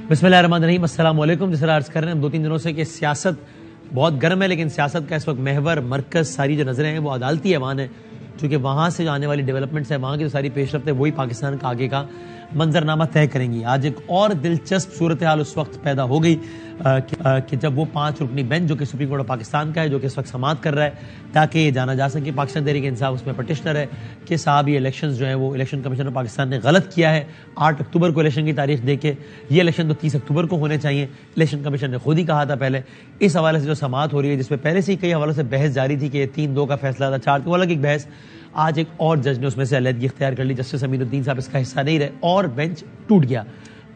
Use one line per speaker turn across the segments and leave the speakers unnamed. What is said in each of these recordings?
بسم اللہ الرحمن الرحیم، السلام علیکم۔ جس طرح عرض کر رہے ہیں ہم 2-3 دنوں سے کہ سیاست بہت گرم ہے، لیکن سیاست کا اس وقت محور مرکز ساری جو نظریں ہیں وہ عدالتی ایوان ہے، چونکہ وہاں سے جو آنے والی ڈیولپمنٹس ہیں، وہاں کی جو ساری پیش رفت ہے وہی پاکستان کا آگے کا منظرنامہ طے کریں گی۔ آج ایک اور دلچسپ صورتحال اس وقت پیدا ہو گئی کہ جب وہ 5 رکنی بینچ جو کہ سپریم کورٹ آف پاکستان کا ہے، جو کہ اس وقت سماعت کر رہا ہے تاکہ یہ جانا جا سکے، پاکستان تحریک انصاف اس میں پٹیشنر ہے کہ صاحب یہ الیکشنز جو ہیں وہ الیکشن کمیشن آف پاکستان نے غلط کیا ہے، 8 اکتوبر کو الیکشن کی تاریخ دے کے یہ الیکشن تو 30 اکتوبر کو ہونے چاہیے، الیکشن کمیشن نے خود ہی کہا تھا پہلے۔ اس حوالے سے جو سماعت ہو رہی ہے، جس میں پہلے سے ہی کئی حوالوں سے بحث جاری تھی کہ یہ 3-2 کا فیصلہ تھا، 4 الگ ایک بحث، آج ایک اور جج نے اس میں سے علیحدگی اختیار کر لی، جسٹس امین الدین صاحب اس کا حصہ نہیں رہے اور بینچ ٹوٹ گیا۔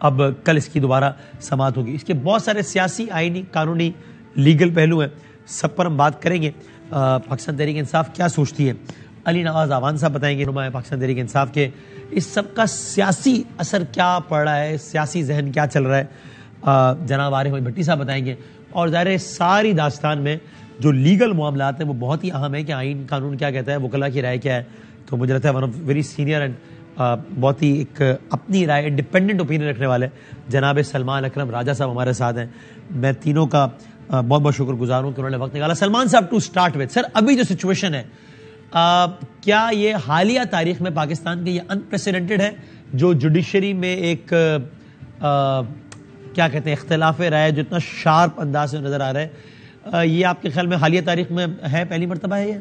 اب کل اس کی دوبارہ سماعت ہوگی۔ اس کے بہت سارے سیاسی، آئینی، قانونی، لیگل پہلو ہیں، سب پر ہم بات کریں گے۔ پاکستان تحریک انصاف کیا سوچتی ہے، علی نواز اعوان صاحب بتائیں گے، نمائندہ پاکستان تحریک انصاف کے، اس سب کا سیاسی اثر کیا پڑ رہا ہے، سیاسی ذہن کیا چل رہا ہے، جناب عارف محمد بھٹی صاحب بتائیں گے۔ اور ظاہر ہے ساری داستان میں جو لیگل معاملات ہیں وہ بہت ہی اہم ہے کہ آئین قانون کیا کہتا ہے، وکلا کی رائے کیا ہے۔ تو مجھے لگتا ہے one of very senior and بہت ہی ایک اپنی رائے انڈیپینڈنٹ اوپینین رکھنے والے جناب سلمان اکرم راجہ صاحب ہمارے ساتھ ہیں۔ میں تینوں کا بہت بہت شکر گزار ہوں کہ انہوں نے وقت نکالا۔ سلمان صاحب، ٹو اسٹارٹ وتھ، سر ابھی جو سچویشن ہے، کیا یہ حالیہ تاریخ میں پاکستان کے یہ انپریسیڈنٹڈ ہے جو جوڈیشری میں ایک کیا کہتے ہیں اختلاف رائے جو اتنا شارپ انداز سے نظر آ رہا ہے، یہ آپ کے خیال میں حالیہ تاریخ میں ہے، پہلی مرتبہ ہے یہ؟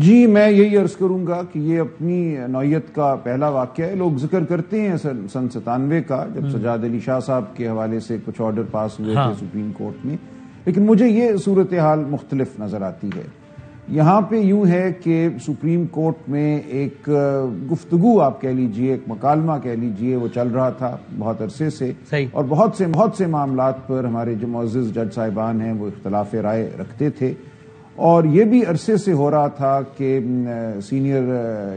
جی، میں یہی عرض کروں گا کہ یہ اپنی نوعیت کا پہلا واقعہ ہے۔ لوگ ذکر کرتے ہیں سن 97 کا، جب سجاد علی شاہ صاحب کے حوالے سے کچھ آرڈر پاس ہوئے تھے سپریم کورٹ میں، لیکن مجھے یہ صورتحال مختلف نظر آتی ہے۔ یہاں پہ یوں ہے کہ سپریم کورٹ میں ایک گفتگو آپ کہہ لیجئے، ایک مکالمہ کہہ لیجئے، وہ چل رہا تھا بہت عرصے سے، اور بہت سے معاملات پر ہمارے جو معزز جج صاحبان ہیں وہ اختلاف رائے رکھتے تھے، اور یہ بھی عرصے سے ہو رہا تھا کہ سینئر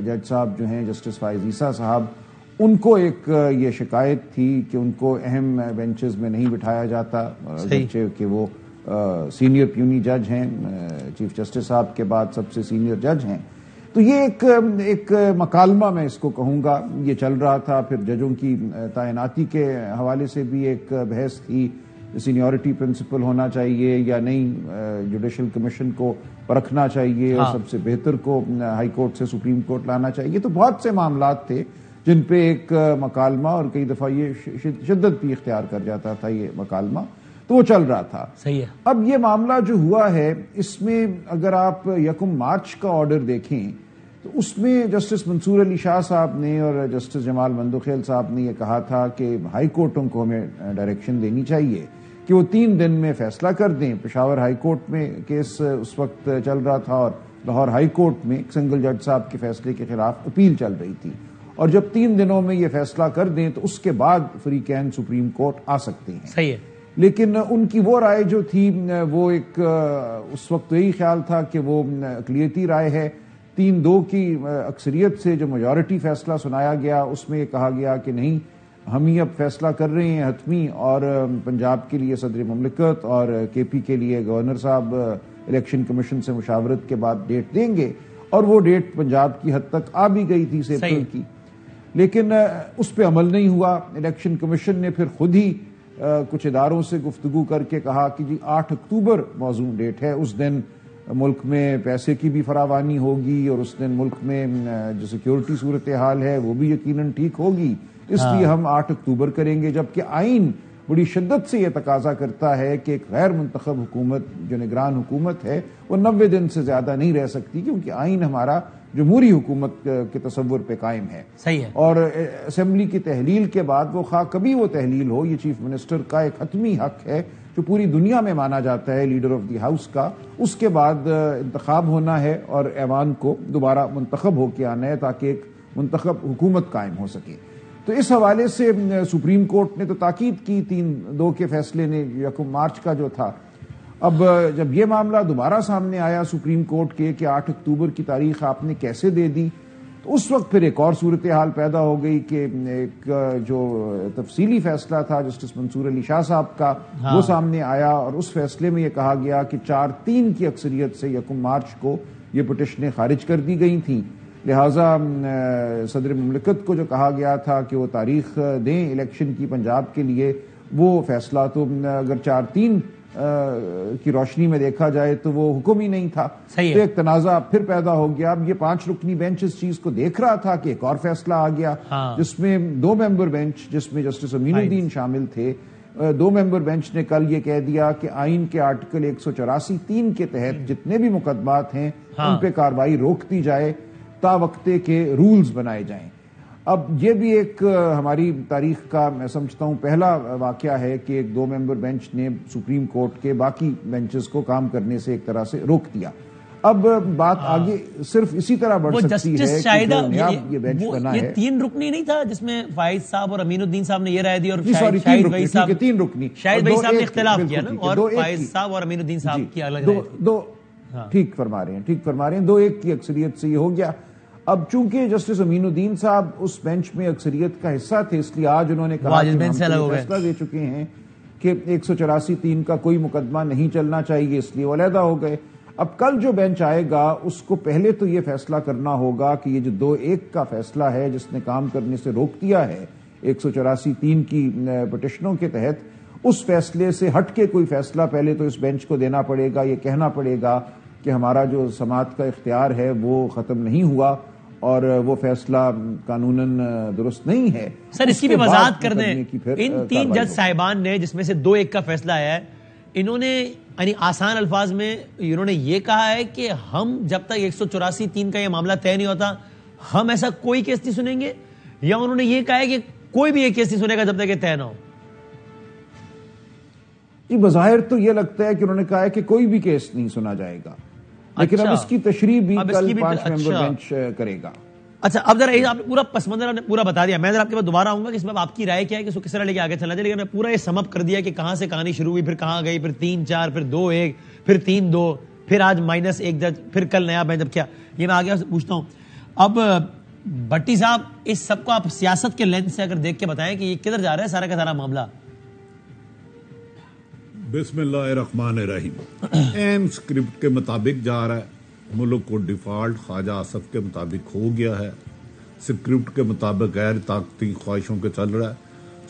جج صاحب جو ہیں جسٹس فائز عیسیٰ صاحب، ان کو ایک یہ شکایت تھی کہ ان کو اہم بینچز میں نہیں بٹھایا جاتا، اگرچہ کہ وہ سینئر پیونی جج ہیں، چیف جسٹس صاحب کے بعد سب سے سینئر جج ہیں۔ تو یہ ایک مکالمہ میں اس کو کہوں گا، یہ چل رہا تھا۔ پھر ججوں کی تعیناتی کے حوالے سے بھی ایک بحث تھی، سینیورٹی پرنسپل ہونا چاہیے یا نہیں، جوڈیشل کمیشن کو پرکھنا چاہیے، اور سب سے بہتر کو ہائی کورٹ سے سپریم کورٹ لانا چاہیے۔ تو بہت سے معاملات تھے جن پہ ایک مکالمہ، اور کئی دفعہ یہ شدت بھی اختیار کر جاتا تھا یہ مکالمہ، تو وہ چل رہا تھا۔
صحیح ہے۔
اب یہ معاملہ جو ہوا ہے، اس میں اگر آپ 1 مارچ کا آرڈر دیکھیں تو اس میں جسٹس منصور علی شاہ صاحب نے اور جسٹس جمال مندوخیل صاحب نے یہ کہا تھا کہ ہائی کورٹوں کو ہمیں ڈائریکشن دینی چاہیے کہ وہ 3 دن میں فیصلہ کر دیں۔ پشاور ہائی کورٹ میں کیس اس وقت چل رہا تھا، اور لاہور ہائی کورٹ میں ایک سنگل جج صاحب کے فیصلے کے خلاف اپیل چل رہی تھی، اور جب 3 دنوں میں یہ فیصلہ کر دیں تو اس کے بعد فریقین سپریم کورٹ آ سکتے ہیں۔
صحیح ہے۔
لیکن ان کی وہ رائے جو تھی، وہ ایک اس وقت یہی خیال تھا کہ وہ اقلیتی رائے ہے، 3-2 کی اکثریت سے جو میجورٹی فیصلہ سنایا گیا، اس میں یہ کہا گیا کہ نہیں، ہم ہی اب فیصلہ کر رہے ہیں حتمی، اور پنجاب کے لیے صدر مملکت اور کے پی کے لیے گورنر صاحب الیکشن کمیشن سے مشاورت کے بعد ڈیٹ دیں گے، اور وہ ڈیٹ پنجاب کی حد تک آ بھی گئی تھی 6 اپریل کی، لیکن اس پہ عمل نہیں ہوا۔ الیکشن کمیشن نے پھر خود ہی کچھ اداروں سے گفتگو کر کے کہا کہ جی 8 اکتوبر موزوں ڈیٹ ہے، اس دن ملک میں پیسے کی بھی فراوانی ہوگی، اور اس دن ملک میں جو سیکیورٹی صورتحال ہے وہ بھی یقیناً ٹھیک ہوگی، اس لیے ہم 8 اکتوبر کریں گے۔ جبکہ آئین بڑی شدت سے یہ تقاضا کرتا ہے کہ ایک غیر منتخب حکومت جو نگران حکومت ہے وہ 90 دن سے زیادہ نہیں رہ سکتی، کیونکہ آئین ہمارا جمہوری حکومت کے تصور پہ قائم ہے۔
صحیح ہے۔
اور اسمبلی کی تحلیل کے بعد وہ خواہ کبھی وہ تحلیل ہو، یہ چیف منسٹر کا ایک حتمی حق ہے جو پوری دنیا میں مانا جاتا ہے لیڈر آف دی ہاؤس کا، اس کے بعد انتخاب ہونا ہے اور ایوان کو دوبارہ منتخب ہو کے آنا ہے تاکہ ایک منتخب حکومت قائم ہو سکے۔ تو اس حوالے سے سپریم کورٹ نے تو تاکید کی 3-2 کے فیصلے نے 1 مارچ کا جو تھا۔ اب جب یہ معاملہ دوبارہ سامنے آیا سپریم کورٹ کے کہ 8 اکتوبر کی تاریخ آپ نے کیسے دے دی، تو اس وقت پھر ایک اور صورتحال پیدا ہو گئی کہ ایک جو تفصیلی فیصلہ تھا جسٹس منصور علی شاہ صاحب کا، وہ سامنے آیا، اور اس فیصلے میں یہ کہا گیا کہ 4-3 کی اکثریت سے 1 مارچ کو یہ پٹیشنیں خارج کر دی گئی تھیں۔ لہٰذا صدر مملکت کو جو کہا گیا تھا کہ وہ تاریخ دیں الیکشن کی پنجاب کے لیے، وہ فیصلہ تو اگر 4-3 کی روشنی میں دیکھا جائے تو وہ حکم ہی نہیں تھا. تو ایک تنازع پھر پیدا ہو گیا. اب یہ 5 رکنی بینچ اس چیز کو دیکھ رہا تھا کہ ایک اور فیصلہ آ گیا جس میں 2 ممبر بینچ، جس میں جسٹس امین الدین شامل تھے. 2 ممبر بینچ نے کل یہ کہہ دیا کہ آئین کے آرٹیکل 184(3) کے تحت جتنے بھی مقدمات ہیں ان پہ کارروائی روک دی جائے تا وقتے کے رولز بنائے جائیں. اب یہ بھی ایک ہماری تاریخ کا میں سمجھتا ہوں پہلا واقعہ ہے کہ ایک 2 ممبر بینچ نے سپریم کورٹ کے باقی بینچز کو کام کرنے سے ایک طرح سے روک دیا. اب بات آگے صرف اسی طرح بڑھ سکتی ہے کہ جو نیاب یہ بینچ بنا ہے.
یہ 3 رکنی نہیں تھا جس میں فائز صاحب اور امین الدین صاحب نے یہ رائے دی اور
3 رکنی
شاہد بھائی صاحب نے اختلاف کیا نا، اور فائز صاحب اور امین الدین صاحب کی الگ رائے.
ٹھیک فرما رہے ہیں 2-1 کی اکثریت سے یہ ہو گیا. اب چونکہ جسٹس امین الدین صاحب اس بینچ میں اکثریت کا حصہ تھے، اس لیے آج انہوں نے کہا کہ ہم فیصلہ دے چکے ہیں کہ 184(3) کا کوئی مقدمہ نہیں چلنا چاہیے، اس لیے وہ علیحدہ ہو گئے. اب کل جو بینچ آئے گا اس کو پہلے تو یہ فیصلہ کرنا ہوگا کہ یہ جو 2-1 کا فیصلہ ہے جس نے کام کرنے سے روک دیا ہے 184(3) کی پٹیشنوں کے تحت، اس فیصلے سے ہٹ کے کوئی فیصلہ پہلے تو اس بینچ کو دینا پڑے گا. یہ کہنا پڑے گا کہ ہمارا جو سماعت کا اختیار ہے وہ ختم نہیں ہوا اور وہ فیصلہ قانوناً درست نہیں ہے.
سر اس کی بھی وضاحت کر دیں. ان 3 جج صاحبان نے جس میں سے 2-1 کا فیصلہ آیا ہے، انہوں نے یعنی آسان الفاظ میں انہوں نے یہ کہا ہے کہ ہم جب تک 184(3) کا یہ معاملہ طے نہیں ہوتا ہم ایسا کوئی کیس نہیں سنیں گے، یا انہوں نے یہ کہا ہے کہ کوئی بھی ایک کیس نہیں سنے گا جب تک یہ طے نہ ہو؟
جی بظاہر تو یہ لگتا ہے کہ انہوں نے کہا ہے کہ کوئی بھی کیس نہیں سنا جائے گا، لیکن اب اس کی تشریح بھی کل 5 ممبر بینچ کرے گا.
اچھا اب ذرا آپ نے پورا پس منظر آپ نے پورا بتا دیا. میں ذرا آپ کے بعد دوبارہ آؤں گا کہ اس میں آپ کی رائے کیا ہے کہ اس کو کس طرح لے کے آگے چلنا چاہیے، لیکن میں پورا یہ سم اپ کر دیا کہ کہاں سے کہانی شروع ہوئی، پھر کہاں گئی، پھر 3-4، پھر 2-1، پھر 3-2، پھر آج -1 جج، پھر کل نیا بینچ. جب کیا یہ میں آگے پوچھتا ہوں. اب بھٹی صاحب اس سب کو آپ سیاست کے لینس سے اگر دیکھ کے بتائیں کہ یہ کدھر جا رہا ہے سارا کا سارا معاملہ؟
بسم اللہ الرحمن الرحیم. این اسکرپٹ کے مطابق جا رہا ہے. ملک کو ڈیفالٹ خواجہ آصف کے مطابق ہو گیا ہے، اسکرپٹ کے مطابق غیر طاقتی خواہشوں کے چل رہا ہے.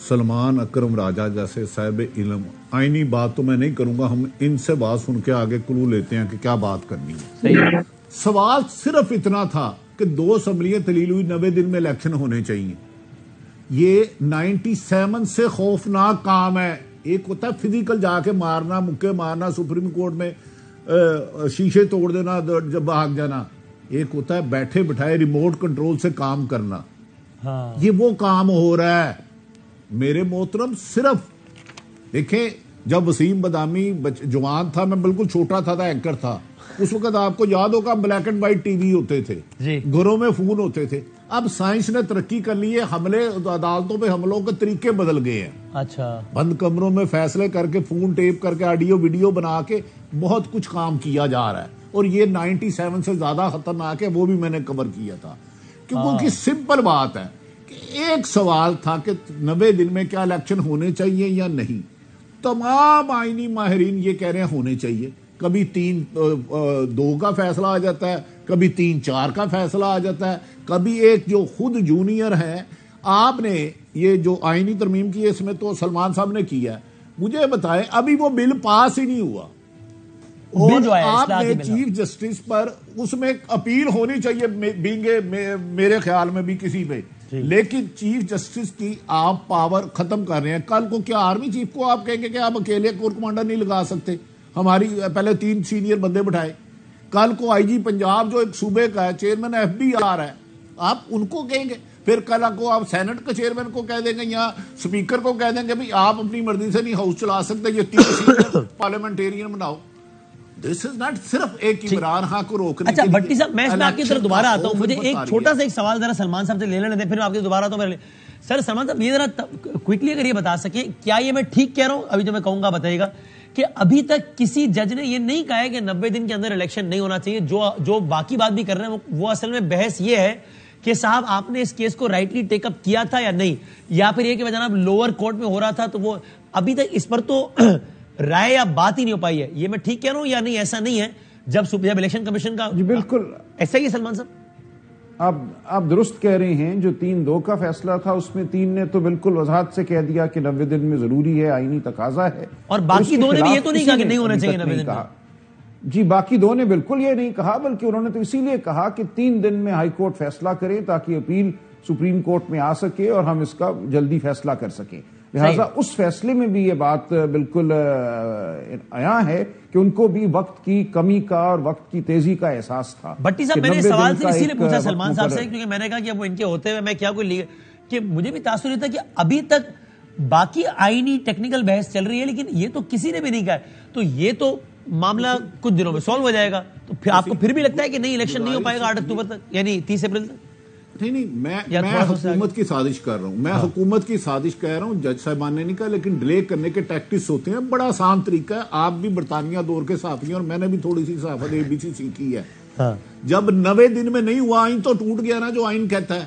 سلمان اکرم راجہ جیسے صاحب علم، آئینی بات تو میں نہیں کروں گا، ہم ان سے بات سن کے آگے کلو لیتے ہیں کہ کیا بات کرنی ہے. سوال صرف اتنا تھا کہ 2 اسمبلیاں تلیل ہوئی، 90 دن میں الیکشن ہونے چاہیے. یہ 97 سے خوفناک کام ہے. ایک ہوتا ہے فزیکل جا کے مارنا، مکے مارنا، سپریم کورٹ میں شیشے توڑ دینا جب بھاگ جانا. ایک ہوتا ہے بیٹھے بٹھائے ریموٹ کنٹرول سے کام کرنا. یہ وہ کام ہو رہا ہے میرے محترم. صرف دیکھیں جب وسیم بدامی جوان تھا، میں بالکل چھوٹا تھا اینکر تھا اس وقت، آپ کو یاد ہوگا black and white T V ہوتے تھے، گھروں میں فون ہوتے تھے. اب سائنس نے ترقی کر لی ہے، حملے عدالتوں پہ حملوں کے طریقے بدل گئے ہیں. اچھا بند کمروں میں فیصلے کر کے، فون ٹیپ کر کے، آڈیو ویڈیو بنا کے بہت کچھ کام کیا جا رہا ہے. اور یہ 97 سے زیادہ خطرناک ہے، وہ بھی میں نے کور کیا تھا. کیونکہ سمپل بات ہے کہ ایک سوال تھا کہ 90 دن میں کیا الیکشن ہونے چاہیے یا نہیں. تمام آئینی ماہرین یہ کہہ رہے ہیں ہونے چاہیے. کبھی 3-2 کا فیصلہ آ جاتا ہے، کبھی 3-4 کا فیصلہ آ جاتا ہے، کبھی ایک جو خود جونیئر ہے. آپ نے یہ جو آئینی ترمیم کی ہے اس میں تو سلمان صاحب نے کیا ہے. مجھے بتائیں ابھی وہ بل پاس ہی نہیں ہوا، اور آپ نے چیف جسٹس پر اس میں اپیل ہونی چاہیے میرے خیال میں بھی کسی پہ، لیکن چیف جسٹس کی آپ پاور ختم کر رہے ہیں. کل کو کیا آرمی چیف کو آپ کہیں گے کہ آپ اکیلے کور کمانڈر نہیں لگا سکتے؟ ہماری پہلے 3 سینئر بندے بٹھائے. کل کو آئی جی پنجاب جو ایک صوبے کا ہے، چیئرمین ایف بی آر ہے، آپ ان کو کہیں گے. پھر کل کو آپ سینٹ کے چیئرمین کو کہہ دیں گے یا اسپیکر کو کہہ دیں گے بھی آپ اپنی مرضی سے نہیں ہاؤس چلا سکتے، یہ 3 سینئر پارلیمنٹیرین بناؤ. دس از ناٹ صرف ایک عمران خان کو روکنے.
اچھا بھٹی صاحب میں اس میں آپ کی طرف دوبارہ آتا ہوں. مجھے ایک چھوٹا سا ایک سوال ذرا سلمان صاحب سے لے لینے دیں، پھر آپ کے دوبارہ آتا ہوں. سر سلمان صاحب یہ ذرا کوئکلی اگر یہ بتا سکیں، کیا یہ میں ٹھیک کہہ رہا ہوں؟ ابھی جو میں کہوں گا بتائیے گا کہ ابھی تک کسی جج نے یہ نہیں کہا ہے کہ 90 دن کے اندر الیکشن نہیں ہونا چاہیے. جو باقی بات بھی کر رہے ہیں وہ اصل میں بحث یہ ہے کہ صاحب آپ نے اس کیس کو رائٹلی ٹیک اپ کیا تھا یا نہیں، یا پھر یہ کہ جناب لوور کورٹ میں ہو رہا تھا. تو وہ ابھی تک اس پر تو رائے یا بات ہی نہیں ہو پائی ہے. یہ میں ٹھیک کہہ رہا ہوں یا نہیں؟ ایسا نہیں ہے جب الیکشن کمیشن کا
بالکل
ایسا ہی ہے سلمان صاحب.
آپ درست کہہ رہے ہیں. جو 3-2 کا فیصلہ تھا اس میں 3 نے تو بالکل وضاحت سے کہہ دیا کہ 90 دن میں ضروری ہے, آئینی تقاضا ہے,
اور باقی 2 نے بھی یہ تو نہیں کہا کہ نہیں ہونا چاہیے 90 دن میں.
جی باقی 2 نے بالکل یہ نہیں کہا, بلکہ انہوں نے تو اسی لیے کہا کہ 3 دن میں ہائی کورٹ فیصلہ کرے تاکہ اپیل سپریم کورٹ میں آ سکے اور ہم اس کا جلدی فیصلہ کر سکیں. لہٰذا اس فیصلے میں بھی یہ بات بالکل عیاں ہے کہ ان کو بھی وقت کی کمی کا اور وقت کی تیزی کا احساس تھا.
بھٹی صاحب, میں نے سوال سے اسی لیے پوچھا سلمان صاحب سے, کیونکہ میں نے کہا کہ اب ان کے ہوتے ہوئے میں کیا کوئی کہ مجھے بھی تاثر یہ تھا کہ ابھی تک باقی آئینی ٹیکنیکل بحث چل رہی ہے, لیکن یہ تو کسی نے بھی نہیں کہا, تو یہ تو معاملہ کچھ دنوں میں سالو ہو جائے گا. تو پھر آپ کو پھر بھی لگتا ہے کہ نہیں الیکشن نہیں ہو پائے گا 8 اکتوبر تک, یعنی 30 اپریل تک؟
نہیں, میں حکومت کی سازش کر رہا ہوں, میں حکومت کی سازش کہہ رہا ہوں. جج صاحبان نے نہیں کہا, لیکن ڈیلے کرنے کے ٹیکٹکس ہوتے ہیں. بڑا آسان طریقہ ہے, آپ بھی برطانیہ دور کے صحافی ہیں اور میں نے بھی تھوڑی سی صحافت ABC سیکھی ہے. جب 90 دن میں نہیں ہوا آئین تو ٹوٹ گیا نا, جو آئین کہتا ہے.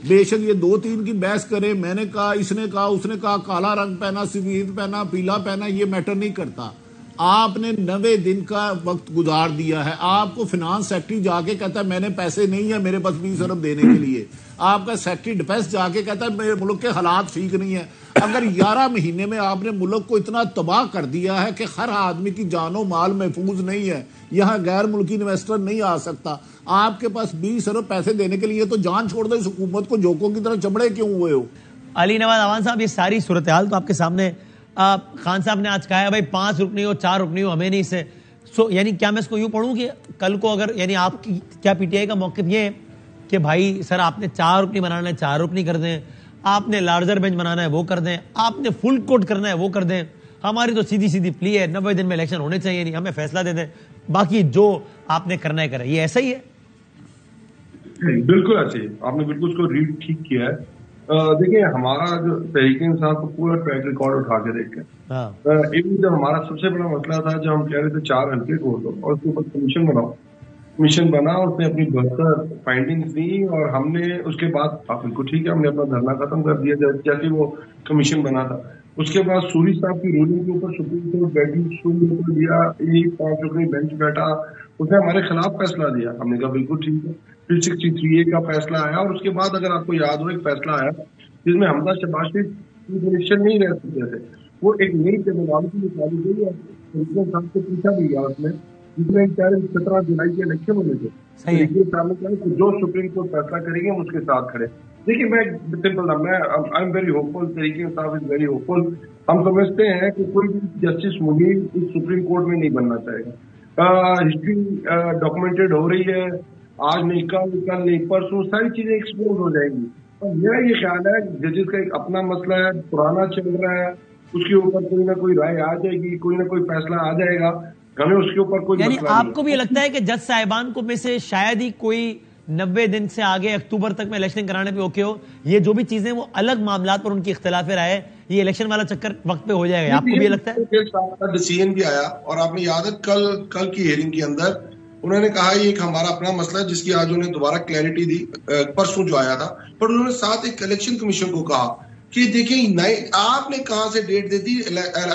بے شک یہ 2-3 کی بحث کرے, میں نے کہا, اس نے کہا, اس نے کہا, کالا رنگ پہنا, سفید پہنا, پیلا پہنا, یہ میٹر نہیں کرتا. آپ نے 90 دن کا وقت گزار دیا ہے. آپ کو فنانس سیکٹری جا کے کہتا ہے میں نے پیسے نہیں ہیں میرے پاس 20 ارب دینے کے لیے. آپ کا سیکٹری ڈیفینس جا کے کہتا ہے میرے ملک کے حالات ٹھیک نہیں ہیں. اگر 11 مہینے میں آپ نے ملک کو اتنا تباہ کر دیا ہے کہ ہر آدمی کی جان و مال محفوظ نہیں ہے, یہاں غیر ملکی انویسٹر نہیں آ سکتا, آپ کے پاس 20 ارب پیسے دینے کے لیے, تو جان چھوڑ دو اس حکومت کو, جوکوں کی طرح چمڑے کیوں ہوئے ہو؟
علی نواز اعوان صاحب, یہ ساری صورتحال تو آپ کے سامنے. خان صاحب نے آج کہا ہے بھائی 5 رکنی ہو 4 رکنی ہو ہمیں نہیں سے, یعنی کیا میں اس کو یوں پڑھوں کہ کل کو اگر, یعنی آپ کی کیا پی ٹی آئی کا موقف یہ ہے کہ بھائی سر آپ نے 4 رکنی بنانا ہے 4 رکنی کر دیں, آپ نے لارجر بینچ بنانا ہے وہ کر دیں, آپ نے فل کوٹ کرنا ہے وہ کر دیں, ہماری تو سیدھی پلی ہے 90 دن میں الیکشن ہونے چاہیے, نہیں ہمیں فیصلہ دے دیں, باقی جو آپ نے کرنا ہے کریں. یہ ایسا ہی ہے؟
بالکل ایسے ہی, آپ نے بالکل اس کو ریڈ ٹھیک کیا ہے. دیکھیں ہمارا جو تحریک انصاف کو پورا ٹریک ریکارڈ اٹھا کے دیکھیں. جب ہمارا سب سے بڑا مسئلہ تھا, جو ہم کہہ رہے تھے 4 ہلکے ٹوڑ دو اور اس کے اوپر کمیشن بناؤ, کمیشن بنا, اس نے اپنی 72 فائنڈنگز دی, اور ہم نے اس کے بعد بالکل ٹھیک ہے ہم نے اپنا دھرنا ختم کر دیا جیسے وہ کمیشن بنا تھا. اس کے بعد سوری صاحب کی رولنگ کے اوپر سپریم کورٹ بیٹھی, شروع دیا, 5 رکنی بینچ بیٹھا, اس نے ہمارے خلاف فیصلہ دیا. ہم نے کہا بالکل ٹھیک ہے. پھر 63A کا فیصلہ آیا, اور اس کے بعد اگر آپ کو یاد ہو ایک فیصلہ آیا جس میں حمزہ شہباز شریف الیکشن نہیں رہ سکتے تھے, وہ ایک نئی ٹیکنالوجی نکالی گئی ہے. صاحب سے پوچھا بھی گیا اس میں, جس میں 17 جولائی کے الیکشن ہونے تھے, جو سپریم کورٹ فیصلہ کریں گے ہم اس کے ساتھ کھڑے. دیکھیے میں simple I am very hopeful, طریقے صاحب از ویری ہوپ فل. ہم سمجھتے ہیں کہ کوئی بھی جسٹس منیر اس سپریم کورٹ میں نہیں بننا چاہے گا. ہسٹری ڈاکومنٹڈ ہو رہی ہے, آج نہیں کل نہیں پرسوں ساری چیزیں ایکسپوز ہو جائیں گی. اور میرا یہ خیال ہے ججز کا ایک اپنا مسئلہ ہے, پرانا چل رہا ہے, اس کے اوپر کوئی نہ کوئی رائے آ جائے گی, کوئی نہ کوئی فیصلہ آ جائے گا, ہمیں اس کے اوپر کوئی, یعنی
آپ کو بھی لگتا ہے کہ جج صاحبان کو میں سے شاید ہی کوئی 90 دن سے آگے اکتوبر تک میں الیکشن کرانے پہ اوکے ہو, یہ جو بھی چیزیں وہ الگ معاملات پر ان کی اختلاف رائے ہے, یہ الیکشن والا چکر وقت پہ ہو جائے گا, آپ کو بھی لگتا ہے؟
ڈیسیژن بھی آیا, اور آپ نے یاد ہے کل کی ہیئرنگ کے اندر انہوں نے کہا یہ ایک ہمارا اپنا مسئلہ ہے جس کی آج انہوں نے دوبارہ کلیئرٹی دی, پرسوں جو آیا تھا, پر انہوں نے ساتھ ایک الیکشن کمیشن کو کہا کہ دیکھیں آپ نے کہاں سے ڈیٹ دے دی,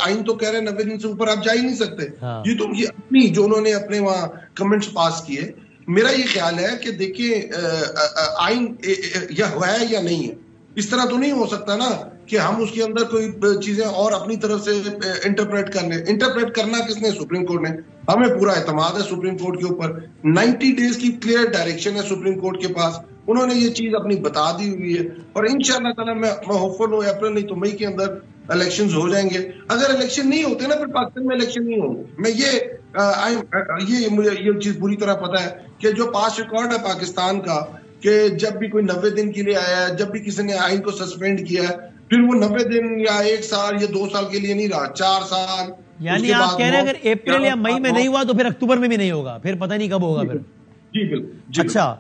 آئین تو کہہ رہے ہیں 90 دن سے اوپر آپ جا ہی نہیں سکتے. یہ تو یہ اپنی جو انہوں نے اپنے وہاں کمنٹس پاس کیے, میرا یہ خیال ہے کہ دیکھیں آئین یا ہوا ہے یا نہیں ہے, اس طرح تو نہیں ہو سکتا نا کہ ہم اس کے اندر کوئی چیزیں اور اپنی طرف سے انٹرپریٹ کرنا کس نے, سپریم کورٹ نے. ہمیں پورا اعتماد ہے سپریم کورٹ کے اوپر, 90 ڈیز کی کلیئر ڈائریکشن ہے سپریم کورٹ کے پاس, انہوں نے یہ چیز اپنی بتا دی ہوئی ہے, اور انشاءاللہ تعالیٰ میں ہوپفل ہوں اپریل نہیں تو مئی کے اندر الیکشنز ہو جائیں گے. اگر الیکشن نہیں ہوتے نا پھر پاکستان میں الیکشن نہیں ہوں گے. میں مجھے یہ چیز پوری طرح پتا ہے کہ جو پاس ریکارڈ ہے پاکستان کا, کہ جب بھی کوئی 90 دن کے لیے آیا ہے, جب بھی کسی نے آئین کو سسپینڈ کیا ہے, پھر وہ 90 دن یا 1 سال یا 2 سال کے لیے نہیں رہا, 4 سال.
یعنی آپ کہہ رہے ہیں اگر اپریل یا مئی میں نہیں ہوا تو پھر اکتوبر میں بھی نہیں ہوگا, پھر پتہ نہیں کب ہوگا پھر.
جی بالکل.
اچھا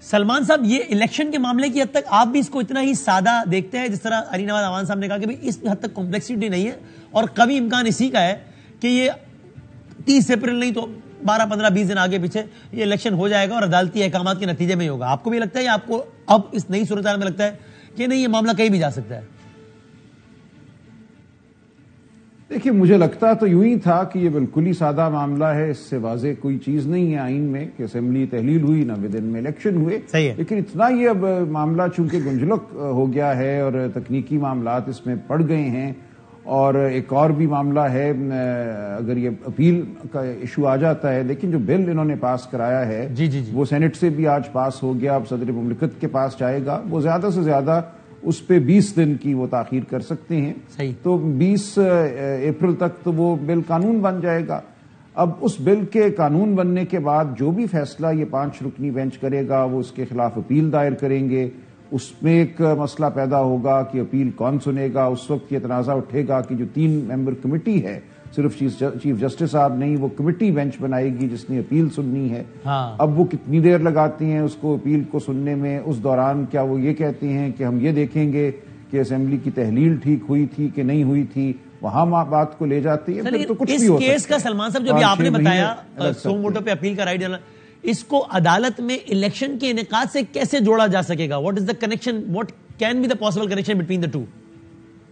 سلمان صاحب, یہ الیکشن کے معاملے کی حد تک آپ بھی اس کو اتنا ہی سادہ دیکھتے ہیں جس طرح علی نواز اعوان صاحب نے کہا کہ اس حد تک کمپلیکسٹی نہیں ہے, اور کبھی امکان اسی کا ہے کہ یہ 30 اپریل نہیں تو 12, 15, 20 دن آگے پیچھے یہ الیکشن ہو جائے گا اور عدالتی احکامات کے نتیجے میں ہی ہوگا؟ آپ کو بھی لگتا ہے یا آپ کو اب اس نئی صورتحال میں لگتا ہے کہ نہیں یہ معاملہ کہیں بھی جا سکتا ہے؟
دیکھیے مجھے لگتا تو یوں ہی تھا کہ یہ بالکل ہی سادہ معاملہ ہے، اس سے واضح کوئی چیز نہیں ہے آئین میں کہ اسمبلی تحلیل ہوئی 90 دن میں الیکشن ہوئے، لیکن اتنا یہ اب معاملہ چونکہ گنجلک ہو گیا ہے اور تکنیکی معاملات اس میں پڑ گئے ہیں، اور ایک اور بھی معاملہ ہے اگر یہ اپیل کا ایشو آ جاتا ہے، لیکن جو بل انہوں نے پاس کرایا ہے وہ سینٹ سے بھی آج پاس ہو گیا، اب صدر مملکت کے پاس جائے گا، وہ زیادہ سے زیادہ اس پہ 20 دن کی وہ تاخیر کر سکتے ہیں، تو 20 اپریل تک تو وہ بل قانون بن جائے گا۔ اب اس بل کے قانون بننے کے بعد جو بھی فیصلہ یہ 5 رکنی بینچ کرے گا وہ اس کے خلاف اپیل دائر کریں گے، اس میں ایک مسئلہ پیدا ہوگا کہ اپیل کون سنے گا، اس وقت یہ تنازع اٹھے گا کہ جو 3 ممبر کمیٹی ہے، صرف چیف جسٹس صاحب نہیں، وہ کمیٹی بینچ بنائے گی جس نے اپیل سننی ہے، اب وہ کتنی دیر لگاتے ہیں اس کو اپیل کو سننے میں، اس دوران کیا وہ یہ کہتے ہیں کہ ہم یہ دیکھیں گے کہ اسمبلی کی تحلیل ٹھیک ہوئی تھی کہ نہیں ہوئی تھی، وہاں بات کو لے جاتی ہے، پھر تو کچھ بھی ہو سکتا ہے۔
اس کیس کا سلمان صاحب جو بھی آپ نے بتایا سو موٹو پہ اپیل کا رائٹ ڈالا، اس کو عدالت میں الیکشن کے انعقاد سے کیسے جوڑا جا سکے گا؟ What is the connection, what can be the possible connection between the two?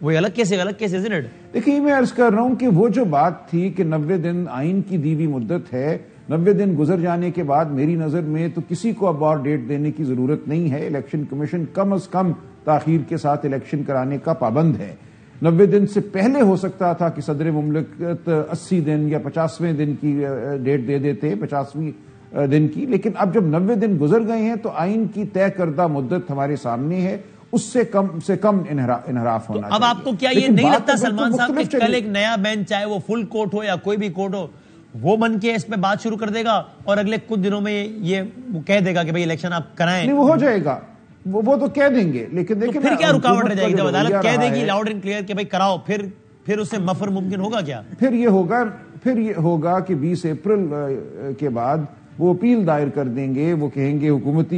وہ الگ کیس isn't it؟
دیکھیے میں عرض کر رہا ہوں کہ وہ جو بات تھی کہ 90 دن آئین کی دی ہوئی مدت ہے، 90 دن گزر جانے کے بعد میری نظر میں تو کسی کو اب اور ڈیٹ دینے کی ضرورت نہیں ہے، الیکشن کمیشن کم از کم تاخیر کے ساتھ الیکشن کرانے کا پابند ہے۔ 90 دن سے پہلے ہو سکتا تھا کہ صدر مملکت 80 دن یا 50ویں دن کی ڈیٹ دے دیتے، 50ویں دن کی، لیکن اب جب 90 دن گزر گئے ہیں تو آئین کی طے کردہ مدت ہمارے سامنے ہے، اس سے کم انحراف ہونا چاہیے۔
اب آپ کو کیا یہ نہیں لگتا سلمان صاحب کہ کل ایک نیا بینچ چاہے وہ فل کورٹ ہو یا کوئی بھی کورٹ ہو، وہ بن کے اس پہ بات شروع کر دے گا اور اگلے کچھ دنوں میں یہ کہہ دے گا کہ بھئی الیکشن آپ کرائیں؟
نہیں، وہ ہو جائے گا، وہ تو کہہ دیں گے، لیکن دیکھیں
پھر کیا رکاوٹ رہ جائے گی جب عدالت کہہ دے گی لاؤڈ اینڈ کلیئر کہ بھئی کراؤ، پھر اس سے مفر ممکن ہوگا کیا؟
پھر یہ ہوگا کہ 20 اپریل کے بعد وہ اپیل دائر کر دیں گے، وہ کہیں گے حکومت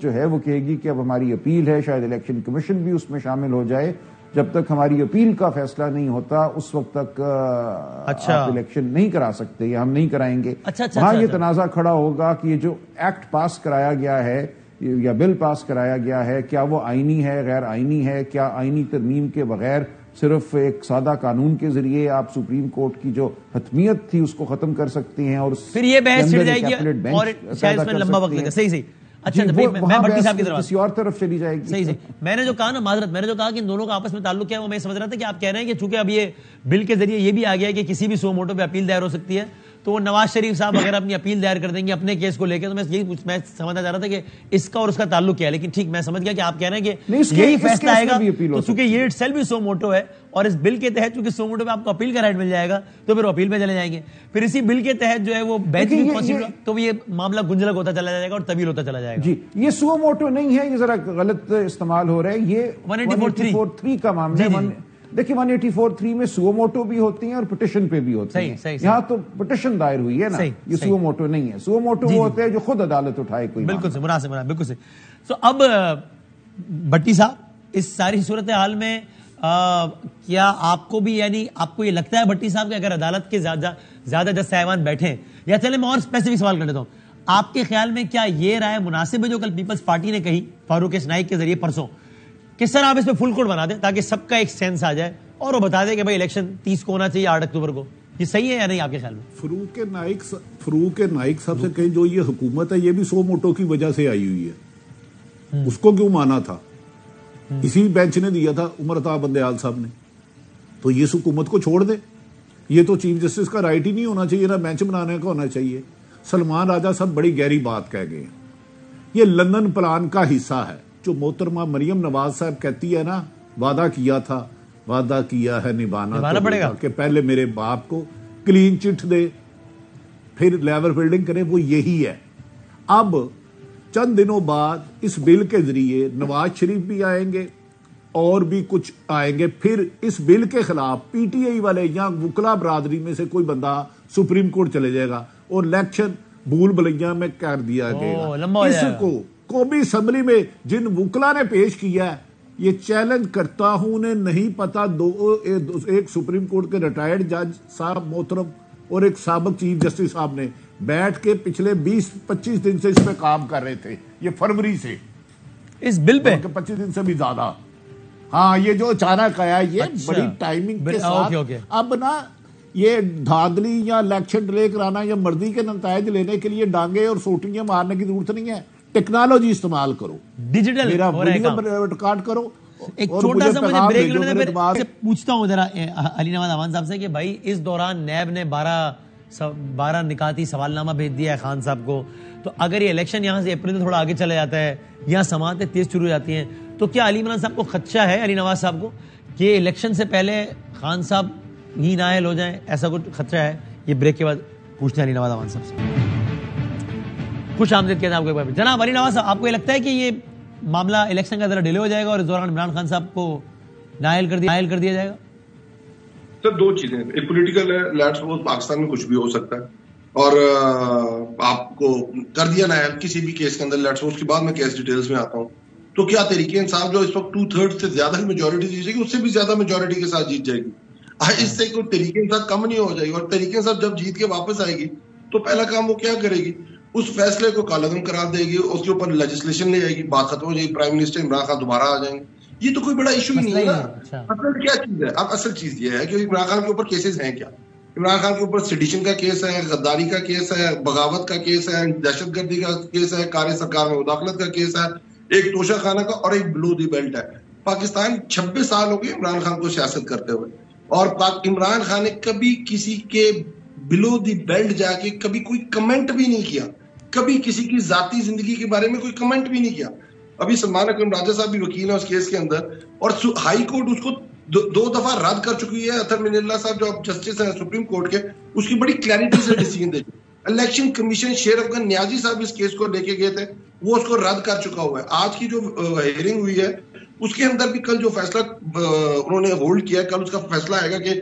جو ہے وہ کہے گی کہ اب ہماری اپیل ہے، شاید الیکشن کمیشن بھی اس میں شامل ہو جائے، جب تک ہماری اپیل کا فیصلہ نہیں ہوتا اس وقت تک آپ الیکشن نہیں کرا سکتے یا ہم نہیں کرائیں گے۔ وہاں یہ تنازع کھڑا ہوگا کہ یہ جو ایکٹ پاس کرایا گیا ہے یا بل پاس کرایا گیا ہے کیا وہ آئینی ہے، غیر آئینی ہے، کیا آئینی ترمیم کے بغیر صرف ایک سادہ قانون کے ذریعے آپ سپریم کورٹ کی جو حتمیت تھی اس کو ختم کر سکتے ہیں، اور
پھر یہ بحث چھڑ جائے گی اور شاید اس میں لمبا وقت لگے۔ صحیح اچھا میں بھٹی صاحب کی طرف
کسی اور طرف چلی جائے گی۔
صحیح میں نے جو کہا نا، معذرت، میں نے جو کہا کہ ان دونوں کا آپس میں تعلق کیا ہے، وہ میں سمجھ رہا تھا کہ آپ کہہ رہے ہیں کہ چونکہ اب یہ بل کے ذریعے یہ بھی آ گیا ہے کہ کسی بھی سو موٹو پہ اپیل دائر ہو سکتی ہے، تو وہ نواز شریف صاحب اگر اپنی اپیل دائر کر دیں گے اپنے کیس کو لے کے، تو میں سمجھنا چاہ رہا تھا کہ اس کا اور اس کا تعلق کیا ہے، لیکن ٹھیک میں سمجھ گیا کہ آپ کہہ رہے ہیں کہ یہی فیصلہ آئے گا، تو چونکہ یہ اٹ سیلف بھی سو موٹو ہے اور اس بل کے تحت چونکہ سو موٹو پہ آپ کو اپیل کا رائٹ مل جائے گا تو پھر اپیل پہ چلے جائیں گے، پھر اسی بل کے تحت جو ہے وہ بینچ بھی پاسبل، تو یہ معاملہ گنجلک ہوتا چلا جائے گا اور طویل ہوتا چلا جائے گا۔
جی یہ سو موٹو نہیں ہے، یہ ذرا غلط استعمال ہو رہا ہے، یہ 184(3) کا معاملہ ہے۔ دیکھیں 184(3) میں سو موٹو بھی ہوتی ہیں اور پٹیشن پہ بھی ہوتی ہیں، یہاں تو پٹیشن دائر ہوئی ہے نا، یہ سو موٹو نہیں ہے۔ سو موٹو وہ ہوتے ہیں جو خود عدالت اٹھائے کوئی،
بالکل سے مناسب، بالکل سے۔ سو اب بھٹی صاحب اس ساری صورتحال میں کیا آپ کو بھی، یعنی آپ کو یہ لگتا ہے بھٹی صاحب کہ اگر عدالت کے زیادہ جج صاحبان بیٹھیں، یا چلے میں اور اسپیسیفک سوال کر لیتا ہوں، آپ کے خیال میں کیا یہ رائے مناسب ہے جو کل پیپلز پارٹی نے کہی فاروق نائک کے ذریعے پرسوں، کس طرح آپ اس پہ فل کوڈ بنا دیں تاکہ سب کا ایک سینس آ جائے اور وہ بتا دیں کہ بھائی الیکشن 30 کو ہونا چاہیے 8 اکتوبر کو؟ یہ صحیح ہے یا نہیں آپ کے خیال میں؟
فاروق نائک صاحب سے کہیں جو یہ حکومت ہے یہ بھی سو موٹو کی وجہ سے آئی ہوئی ہے، اس کو کیوں مانا تھا؟ اسی بینچ نے دیا تھا عمر عطا بندیال صاحب نے، تو یہ حکومت کو چھوڑ دے، یہ تو چیف جسٹس کا رائٹ ہی نہیں ہونا چاہیے، نہ بینچ بنانے کا ہونا چاہیے۔ سلمان راجہ صاحب بڑی گہری بات کہہ گئے ہیں، یہ لندن پلان کا حصہ ہے، جو محترمہ مریم نواز صاحب کہتی ہے نا، وعدہ کیا تھا، وعدہ کیا ہے نبھانا
پڑے گا،
کہ پہلے میرے باپ کو کلین چٹ دے پھر لیور بلڈنگ کرے، وہ یہی ہے۔ اب چند دنوں بعد اس بل کے ذریعے نواز شریف بھی آئیں گے اور بھی کچھ آئیں گے، پھر اس بل کے خلاف پی ٹی آئی والے یا وکلا برادری میں سے کوئی بندہ سپریم کورٹ چلے جائے گا اور الیکشن بھول بھلیا میں کر دیا گیا۔ اس کو قومی اسمبلی میں جن وکلا نے پیش کیا ہے، یہ چیلنج کرتا ہوں، انہیں نہیں پتا، ایک سپریم کورٹ کے ریٹائرڈ جج صاحب محترم اور ایک سابق چیف جسٹس صاحب نے بیٹھ کے پچھلے 20-25 دن سے اس پہ کام کر رہے تھے، یہ فروری سے،
اس بل پہ
25 دن سے بھی زیادہ، ہاں یہ جو اچانک آیا یہ بڑی ٹائمنگ کے ساتھ. اب نا یہ دھاندلی یا الیکشن ڈیلے کرانا یا مرضی کے نتائج لینے کے لیے ڈانگے اور سوٹیاں مارنے کی ضرورت نہیں ہے. ٹیکنالوجی استعمال کرو,
ڈیجیٹل
میرا ویڈیو ریکارڈ کرو.
ایک چھوٹا سا مجھے بریک لینے سے پوچھتا ہوں ذرا علی نواز امان صاحب سے کہ بھائی اس دوران نیب نے 12 نکاتی سوال نامہ بھیج دیا ہے خان صاحب کو, تو اگر یہ الیکشن یہاں سے اپریل میں تھوڑا آگے چلا جاتا ہے یا سماعتیں تیز شروع ہو جاتی ہیں, تو کیا علی عمران صاحب کو خدشہ ہے, علی نواز صاحب کو, کہ الیکشن سے پہلے خان صاحب ہی نااہل ہو جائیں, ایسا کچھ خدشہ ہے؟ یہ بریک کے بعد پوچھتے ہیں علی نواز امان صاحب سے. خوش آمدید کہتے ہیں آپ کو جناب علی نواز صاحب. آپ کو یہ لگتا ہے کہ یہ معاملہ الیکشن کا ذرا ڈیلے ہو جائے گا اور اس دوران عمران خان صاحب کو نااہل کر دیا جائے گا؟
سر دو چیزیں, ایک پولیٹیکل ہے, لیٹس سپوز پاکستان میں کچھ بھی ہو سکتا ہے اور آپ کو کر دیا نااہل کسی بھی کیس کے اندر, لیٹس سپوز کے بعد میں کیس ڈیٹیلز میں آتا ہوں, تو کیا تحریک انصاف جو اس وقت 2/3 سے زیادہ میجورٹی جیت جائے گی, اس سے بھی زیادہ میجورٹی کے ساتھ جیت جائے گی. اس سے کوئی تحریک انصاف کم نہیں ہو جائے گی, اور تحریک انصاف جب جیت کے واپس آئے گی تو پہلا کام وہ کیا کرے گی, اس فیصلے کو کالعدم قرار دے گی, اس کے اوپر لیجسلیشن لے جائے گی, بات ختم ہو جائے گی, پرائم منسٹر عمران خان دوبارہ آ جائیں گے. یہ تو کوئی بڑا ایشو ہی نہیں ہے نا. اصل کیا چیز ہے, اب اصل چیز یہ ہے کہ عمران خان کے اوپر کیسز ہیں کیا. عمران خان کے اوپر سیڈیشن کا کیس ہے, غداری کا کیس ہے, بغاوت کا کیس ہے, دہشت گردی کا کیس ہے, کار سرکار میں مداخلت کا کیس ہے, ایک توشہ خانہ کا, اور ایک بلو دی بیلٹ ہے. پاکستان 26 سال ہو گئے عمران خان کو سیاست کرتے ہوئے, اور عمران خان نے کبھی کسی کے بلو دی بیلٹ جا کے کبھی کوئی کمنٹ بھی نہیں کیا, کبھی کسی کی ذاتی زندگی کے بارے میں کوئی کمنٹ بھی نہیں کیا. ابھی سلمان اکرم راجہ صاحب بھی وکیل ہیں اس کیس کے اندر, اور ہائی کورٹ اس کو 2 دفعہ رد کر چکی ہے. اطہر من اللہ صاحب جو اب جسٹس ہیں سپریم کورٹ کے, اس کی بڑی کلیئرٹی سے ڈیسیژن دے چکے. الیکشن کمشن شیر افغان نیازی صاحب اس کیس کو لے کے گئے تھے, وہ اس کو رد کر چکا ہوا ہے. آج کی جو ہیئرنگ ہوئی ہے اس کے اندر بھی کل جو فیصلہ انہوں نے ہولڈ کیا, کل اس کا فیصلہ آئے گا کہ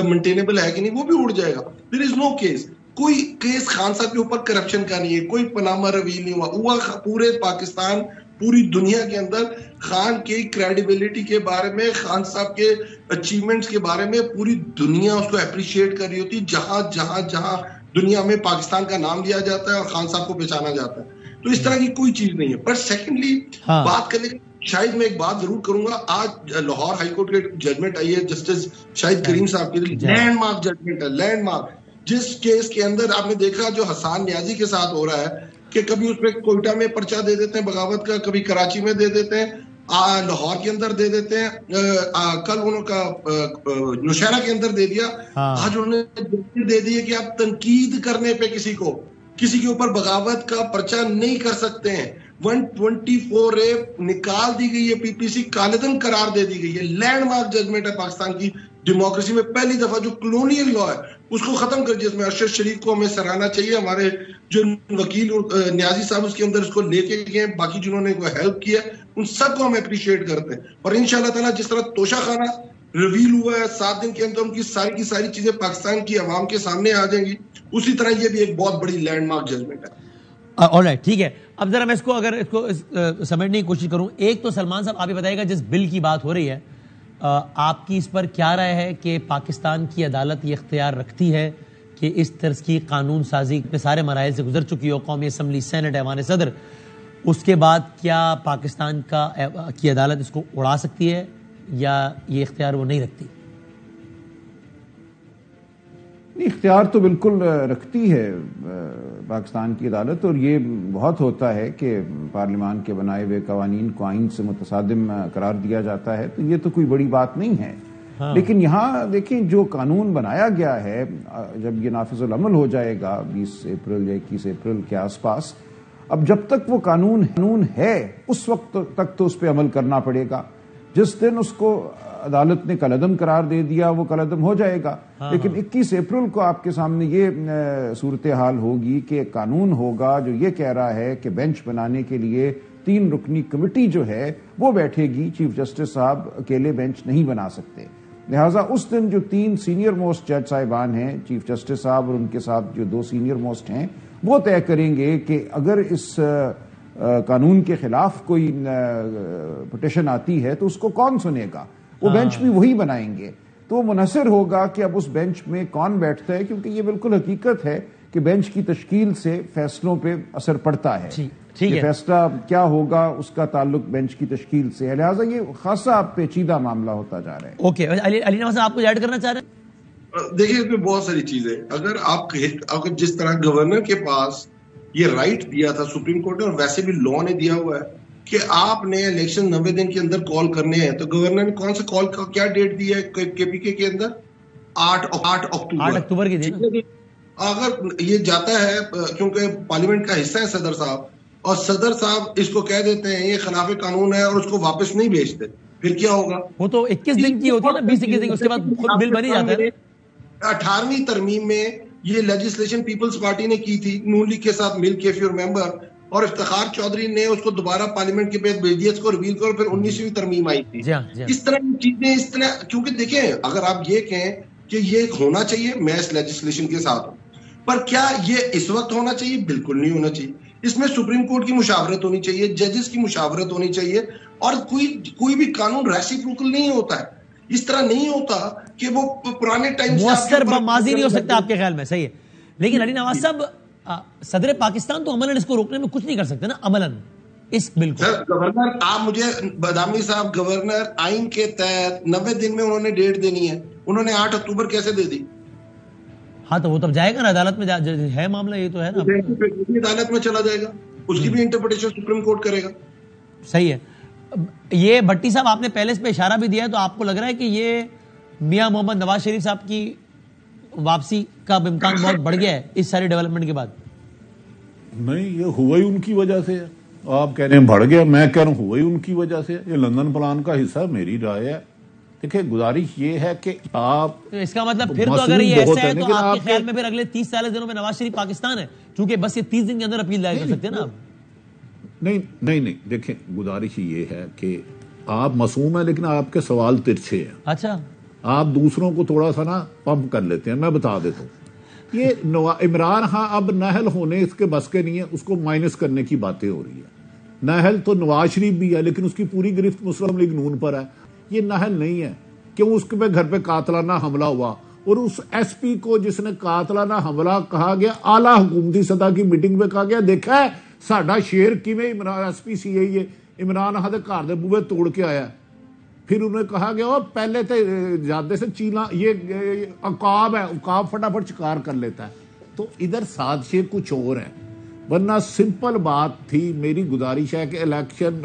مینٹینیبل ہے کہ نہیں, وہ بھی اڑ جائے گا. دیر از نو کیس, کوئی کیس خان صاحب کے اوپر کرپشن کا نہیں ہے, کوئی پاناما رویل نہیں ہوا. پورے پاکستان پوری دنیا کے اندر خان کی کریڈیبلٹی کے بارے میں, خان صاحب کے اچیومنٹس کے بارے میں پوری دنیا اس کو اپریشیٹ کر رہی ہوتی. جہاں دنیا میں پاکستان کا نام لیا جاتا ہے اور خان صاحب کو پہچانا جاتا ہے, تو اس طرح کی کوئی چیز نہیں ہے. پر سیکنڈلی بات کرنے کی شاید میں ایک بات ضرور کروں گا. آج لاہور ہائی کورٹ کے ججمنٹ آئی ہے جسٹس شاہد کریم صاحب کی, لینڈ مارک ججمنٹ ہے, لینڈ مارک. جس کیس کے اندر آپ نے دیکھا جو حسان نیازی کے ساتھ ہو رہا ہے کہ کبھی اس پہ کوئٹہ میں پرچہ دے دیتے ہیں بغاوت کا, کبھی کراچی میں دے دیتے ہیں, لاہور کے اندر دے دیتے ہیں, کل انہوں کا نوشہرہ کے اندر دے دیا. آج انہوں نے دے دی ہے کہ آپ تنقید کرنے پہ کسی کے اوپر بغاوت کا پرچہ نہیں کر سکتے ہیں. 124A نکال دی گئی ہے, پی پی سی کالعدم قرار دے دی گئی ہے. لینڈ مارک ججمنٹ ہے پاکستان کی ڈیموکریسی میں. پہلی دفعہ جو کلونیل لا ہے اس کو ختم کر, جس میں ارشد شریف کو ہمیں سراہنا چاہیے. ہمارے جو وکیل نیازی صاحب اس کے اندر اس کو لے کے گئے, باقی جنہوں نے ہیلپ کیا ان سب کو ہم اپریشیٹ کرتے ہیں. اور انشاءاللہ تعالیٰ جس طرح توشہ خانہ ریویل ہوا ہے 7 دن کے اندر ان کی ساری چیزیں پاکستان کی عوام کے سامنے آ جائیں گی, اسی طرح یہ بھی ایک بہت بڑی لینڈ مارک ججمنٹ ہے.
آلرائٹ, ٹھیک ہے. اب ذرا میں اس کو سمجھنے کی کوشش کروں. ایک تو سلمان صاحب آپ یہ بتائیے گا جس بل کی بات ہو رہی ہے, آپ کی اس پر کیا رائے ہے کہ پاکستان کی عدالت یہ اختیار رکھتی ہے کہ اس طرز کی قانون سازی پہ سارے مراحل سے گزر چکی ہو, قومی اسمبلی, سینٹ, ایوان صدر, اس کے بعد کیا پاکستان کی عدالت اس کو اڑا سکتی ہے یا یہ اختیار وہ نہیں رکھتی؟
اختیار تو بالکل رکھتی ہے پاکستان کی عدالت, اور یہ بہت ہوتا ہے کہ پارلیمان کے بنائے ہوئے قوانین کو آئین سے متصادم قرار دیا جاتا ہے, تو یہ تو کوئی بڑی بات نہیں ہے. لیکن یہاں دیکھیں جو قانون بنایا گیا ہے, جب یہ نافذ العمل ہو جائے گا 20 اپریل یا 21 اپریل کے آس پاس, اب جب تک وہ قانون ہے اس وقت تک تو اس پہ عمل کرنا پڑے گا. جس دن اس کو عدالت نے کالعدم قرار دے دیا وہ کالعدم ہو جائے گا. لیکن 21 اپریل کو آپ کے سامنے یہ صورتحال ہوگی کہ قانون ہوگا جو یہ کہہ رہا ہے کہ بینچ بنانے کے لیے 3 رکنی کمیٹی جو ہے وہ بیٹھے گی, چیف جسٹس صاحب اکیلے بینچ نہیں بنا سکتے. لہٰذا اس دن جو 3 سینئر موسٹ جج صاحبان ہیں, چیف جسٹس صاحب اور ان کے ساتھ جو 2 سینئر موسٹ ہیں, وہ طے کریں گے کہ اگر اس قانون کے خلاف کوئی پٹیشن آتی ہے تو اس کو کون سنے گا. وہ بینچ بھی وہی بنائیں گے. تو منحصر ہوگا کہ اب اس بینچ میں کون بیٹھتا ہے, کیونکہ یہ بالکل حقیقت ہے کہ بینچ کی تشکیل سے فیصلوں پہ اثر پڑتا ہے.
یہ
فیصلہ کیا ہوگا اس کا تعلق بینچ کی تشکیل سے ہے, لہٰذا یہ خاصا پیچیدہ معاملہ ہوتا جا رہا ہے.
اوکے, علی نواز صاحب آپ کو ایڈ کرنا چاہ رہے ہیں؟
دیکھیے اس میں بہت ساری چیزیں, اگر جس طرح گورنر کے پاس یہ رائٹ دیا تھا سپریم کورٹ نے, اور ویسے بھی لا نے دیا ہوا ہے کہ آپ نے الیکشن 90 دن کے اندر کال کرنے ہیں, تو گورنر نے کون سے کال کا کیا ڈیٹ دی ہے کے پی کے اندر؟ 8 اکتوبر
کی دن.
اگر یہ جاتا ہے کیونکہ پارلیمنٹ کا حصہ ہے صدر صاحب, اور صدر صاحب اس کو کہہ دیتے ہیں یہ خلاف قانون ہے اور اس کو واپس نہیں بھیجتے, پھر کیا ہوگا؟
وہ تو 21 دن کی ہوتی ہے نا, 20-21 دن, اس کے بعد خود بل بنی جاتا ہے.
18ویں ترمیم میں یہ لیجسلیشن پیپلز پارٹی نے کی تھی نون لیگ کے ساتھ مل کے, فیور ممبر, اور افتخار چودھری نے اس کو دوبارہ پارلیمنٹ کے بعد بھیج دیا, اس کو ریویل کرو, پھر 19ویں ترمیم آئی تھی. اس طرح کی چیزیں, اس طرح, کیونکہ دیکھیں اگر آپ یہ کہیں کہ یہ ہونا چاہیے, میں اس لیجسلیشن کے ساتھ ہوں, پر کیا یہ اس وقت ہونا چاہیے؟ بالکل نہیں ہونا چاہیے. اس میں سپریم کورٹ کی مشاورت ہونی چاہیے, ججز کی مشاورت ہونی چاہیے, اور کوئی بھی قانون ریسیپروکل نہیں ہوتا ہے. اس طرح نہیں ہوتا کہ وہ پرانے ٹائم
مؤثر ماضی نہیں ہو سکتا آپ کے خیال میں, صحیح ہے. لیکن علی نواز صاحب, صدر پاکستان تو عملاً اس کو روکنے میں کچھ نہیں کر سکتے نا, عملاً اس بل کو.
گورنر, آپ مجھے بادامی صاحب, گورنر آئین کے تحت 90 دن میں انہوں نے ڈیٹ دینی ہے, انہوں نے 8 اکتوبر کیسے دے دی؟
ہاں تو وہ تب جائے گا نا عدالت میں, ہے معاملہ یہ تو ہے نا,
عدالت میں چلا جائے گا, اس کی بھی انٹرپریٹیشن سپریم کورٹ کرے گا.
صحیح ہے. یہ بھٹی صاحب آپ نے پہلے اس پہ اشارہ بھی دیا ہے, تو آپ کو لگ رہا ہے کہ یہ میاں محمد نواز شریف صاحب کی واپسی کا امکان بہت بڑھ گیا ہے اس ساری ڈیولپمنٹ کے بعد؟
نہیں, یہ ہوا ہی ان کی وجہ سے ہے. آپ کہہ رہے ہیں بڑھ گیا, میں کہہ رہا ہوں ہوا ہی ان کی وجہ سے. یہ لندن پلان کا حصہ, میری رائے ہے. دیکھیں گزارش یہ ہے کہ آپ,
اس کا مطلب پھر تو اگر یہ ایسا ہے تو آپ کے خیال میں پھر اگلے 30-40 دنوں میں نواز شریف پاکستان ہے, چونکہ بس یہ 30 دن کے اندر اپیل دائر کر سکتے ہیں نا آپ.
نہیں, دیکھیں گزارش یہ ہے کہ آپ معصوم ہیں لیکن آپ کے سوال ترچھے ہیں.
اچھا,
آپ دوسروں کو تھوڑا سا نا پمپ کر لیتے ہیں. میں بتا دیتا ہوں, یہ عمران خان اب نااہل ہونے اس کے بس کے نہیں ہے, اس کو مائنس کرنے کی باتیں ہو رہی ہیں. نااہل تو نواز شریف بھی ہے, لیکن اس کی پوری گرفت مسلم لیگ نون پر ہے. یہ نااہل نہیں ہے کہ اس کے گھر پہ قاتلانہ حملہ ہوا, اور اس ایس پی کو جس نے قاتلانہ حملہ کہا گیا, اعلیٰ حکومتی سطح کی میٹنگ میں کہا گیا دیکھا ہے ساڈا شیر کیویں عمران ایس پی سی آئی ہے عمران خان دے گھر دے بوہے توڑ کے آیا. پھر انہیں کہا گیا پہلے تو جادے سے چیلا, یہ عقاب ہے, عقاب فٹافٹ شکار کر لیتا ہے. تو ادھر سازشیں کچھ اور ہیں, ورنہ سمپل بات تھی. میری گزارش ہے کہ الیکشن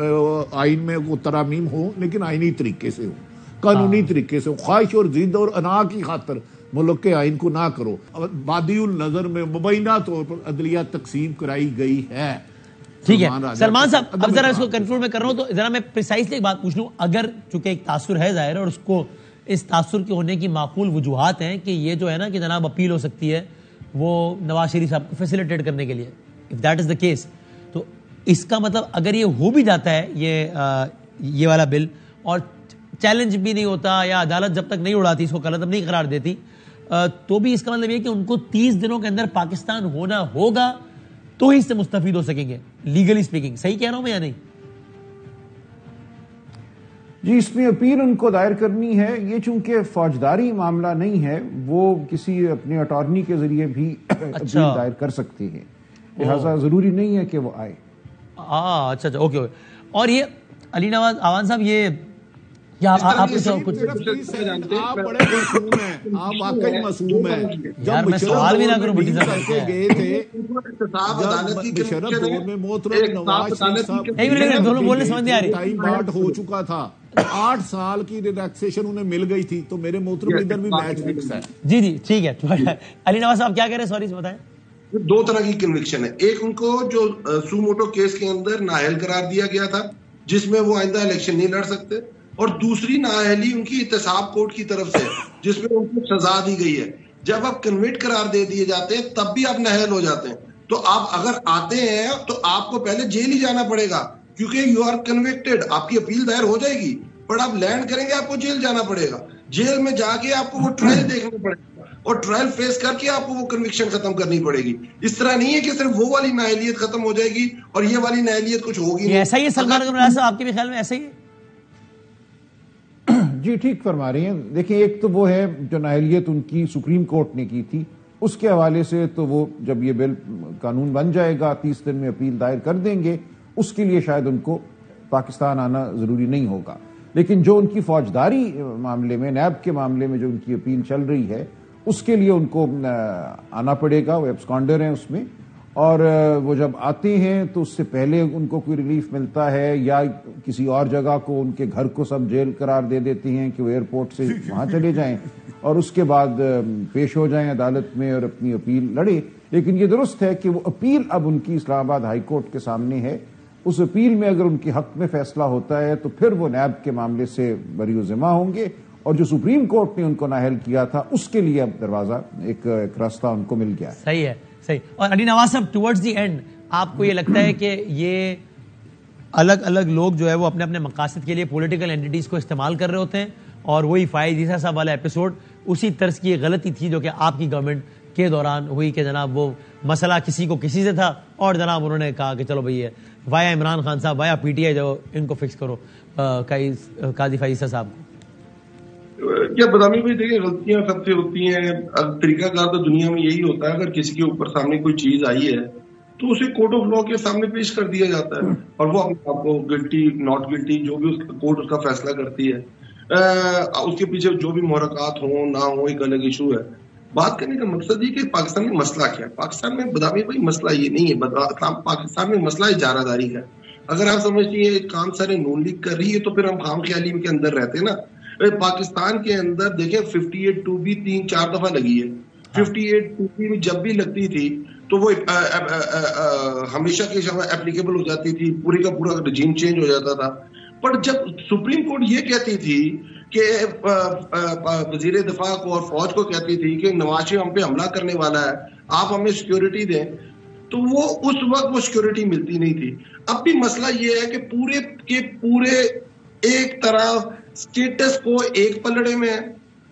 آئین میں وہ ترامیم ہو, لیکن آئینی طریقے سے ہو, قانونی طریقے سے ہو. خواہش اور ضد اور انا کی خاطر ملک کے آئین کو نہ کرو. بادی النظر میں مبینہ طور پر عدلیہ تقسیم کرائی گئی ہے.
ٹھیک ہے سلمان صاحب, اب ذرا اس کو کنکلوڈ میں کر رہا ہوں, تو ذرا میں پریسائزلی ایک بات پوچھ لوں. اگر چونکہ ایک تاثر ہے ظاہر, اور اس کو اس تاثر کے ہونے کی معقول وجوہات ہیں کہ یہ جو ہے نا کہ جناب اپیل ہو سکتی ہے وہ نواز شریف صاحب کو فیسیلیٹیٹ کرنے کے لیے, if that is the case, تو اس کا مطلب اگر یہ ہو بھی جاتا ہے یہ والا بل, اور چیلنج بھی نہیں ہوتا, یا عدالت جب تک نہیں اڑاتی, اس کو قلعہ نہیں قرار دیتی, تو بھی اس کا مطلب یہ کہ ان کو 30 دنوں کے اندر پاکستان ہونا ہوگا تو ہی اس سے مستفید ہو سکیں گے لیگلی اسپیکنگ. صحیح کہہ رہا ہوں میں یا نہیں؟
جی, اس میں اپیل ان کو دائر کرنی ہے. یہ چونکہ فوجداری معاملہ نہیں ہے, وہ کسی اپنے اٹارنی کے ذریعے بھی اپیل دائر کر سکتے ہیں, لہٰذا ضروری نہیں ہے کہ وہ آئے.
اچھا, اوکے. اور یہ علی نواز آوان صاحب, یہ آپ بڑے
معصوم ہیں, آپ واقعی معصوم ہیں.
یار میں سوال بھی نہ کروں, بٹی صاحب
گئے تھے مشرف دور میں محترم نواز شریف صاحب
دونوں بولنے سمجھ نہیں آ رہی,
ٹائم باٹ ہو چکا تھا, 8 سال کی ریلیکسیشن انہیں مل گئی تھی, تو میرے محترم ادھر بھی میچ فکس ہے.
جی ٹھیک ہے. علی نواز صاحب کیا کہہ رہے ہیں, سوری سے بتائیں.
2 طرح کی کنوکشن ہے. ایک ان کو جو سو موٹو کیس کے اندر نااہل قرار دیا گیا تھا, جس میں وہ آئندہ الیکشن نہیں لڑ سکتے, اور دوسری نااہلی ان کی احتساب کورٹ کی طرف سے, جس میں ان کو سزا دی گئی ہے. جب آپ کنوکٹ قرار دے دیے جاتے ہیں تب بھی آپ نااہل ہو جاتے ہیں. تو آپ اگر آتے ہیں تو آپ کو پہلے جیل ہی جانا پڑے گا, کیونکہ یو آر کنوکٹڈ. آپ کی اپیل دائر ہو جائے گی, پر آپ لینڈ کریں گے آپ کو جیل جانا پڑے گا. جیل میں جا کے آپ کو وہ ٹرائل دیکھنا پڑے گا, اور ٹرائل فیس کر کے آپ کو وہ کنوکشن ختم کرنی پڑے گی. اس طرح نہیں ہے کہ صرف وہ والی نااہلیت ختم ہو جائے گی اور یہ والی نااہلیت کچھ ہوگی نہیں.
ایسا ہی ہے سلمان صاحب, آپ کے بھی خیال میں ایسا ہی ہے؟
جی ٹھیک فرما رہی ہیں. دیکھیں, ایک تو وہ ہے جو نااہلیت ان کی سپریم کورٹ نے کی تھی, اس کے حوالے سے تو وہ جب یہ بل قانون بن جائے گا 30 دن میں اپیل دائر کر دیں گے، اس کے لیے شاید ان کو پاکستان آنا ضروری نہیں ہوگا. لیکن جو ان کی فوجداری معاملے میں، نیب کے معاملے میں جو ان کی اپیل چل رہی ہے، اس کے لیے ان کو آنا پڑے گا. وہ ایبسکانڈر ہیں اس میں، اور وہ جب آتے ہیں تو اس سے پہلے ان کو کوئی ریلیف ملتا ہے یا کسی اور جگہ کو ان کے گھر کو سب جیل قرار دے دیتے ہیں کہ وہ ایئرپورٹ سے وہاں چلے جائیں اور اس کے بعد پیش ہو جائیں عدالت میں اور اپنی اپیل لڑے. لیکن یہ درست ہے کہ وہ اپیل اب ان کی اسلام آباد ہائی کورٹ کے سامنے ہے. اس اپیل میں اگر ان کے حق میں فیصلہ ہوتا ہے تو پھر وہ نیب کے معاملے سے بری و ذمہ ہوں گے، اور جو سپریم کورٹ نے ان کو نااہل کیا تھا اس کے لیے اب دروازہ ایک راستہ ان کو مل گیا ہے.
صحیح ہے، صحیح. اور علی نواز صاحب ٹورڈز دی اینڈ آپ کو یہ لگتا ہے کہ یہ الگ الگ لوگ جو ہے وہ اپنے اپنے مقاصد کے لیے پولیٹیکل اینٹیز کو استعمال کر رہے ہوتے ہیں، اور وہی فائز عیسیٰ صاحب والا ایپیسوڈ اسی طرز کی غلطی تھی جو کہ آپ کی گورنمنٹ کے دوران ہوئی کہ جناب وہ مسئلہ کسی کو کسی سے تھا اور جناب انہوں نے کہا کہ چلو بھئی وایا عمران خان صاحب وایا پی ٹی آئی جو ان کو فکس کرو قاضی فائز عیسیٰ صاحب کو.
کیا بدامی بھائی دیکھیں غلطیاں سب سے ہوتی ہیں. طریقہ کار تو دنیا میں یہی ہوتا ہے، اگر کسی کے اوپر سامنے کوئی چیز آئی ہے تو اسے کورٹ آف لا کے سامنے پیش کر دیا جاتا ہے اور وہ اپنے آپ کو گلٹی ناٹ گلٹی جو بھی کورٹ اس کا فیصلہ کرتی ہے. اس کے پیچھے جو بھی محرکات ہوں نہ ہوں ایک الگ ایشو ہے. بات کرنے کا مقصد یہ کہ پاکستان میں مسئلہ کیا ہے. پاکستان میں بدامی بھائی مسئلہ یہ نہیں ہے، پاکستان میں مسئلہ اجارہ داری کا. اگر آپ سمجھتی ہیں کام سارے نون لیگ کر رہی ہے تو پھر ہم خام خیالی کے اندر رہتے ہیں نا. پاکستان کے اندر دیکھیں 58(2)بھی 3-4 دفعہ لگی ہے. 58(2)بھی میں جب بھی لگتی تھی تو وہ ہمیشہ کے اپلیکیبل ہو جاتی تھی، پوری کا پورا رجیم چینج ہو جاتا تھا. پر جب سپریم کورٹ یہ کہتی تھی کہ وزیر دفاع کو اور فوج کو کہتی تھی کہ نواز شریف ہم پہ حملہ کرنے والا ہے، آپ ہمیں سیکیورٹی دیں، تو وہ اس وقت وہ سیکیورٹی ملتی نہیں تھی. اب بھی مسئلہ یہ ہے کہ پورے کے پورے ایک طرح سٹیٹس کو ایک پلڑے میں ہے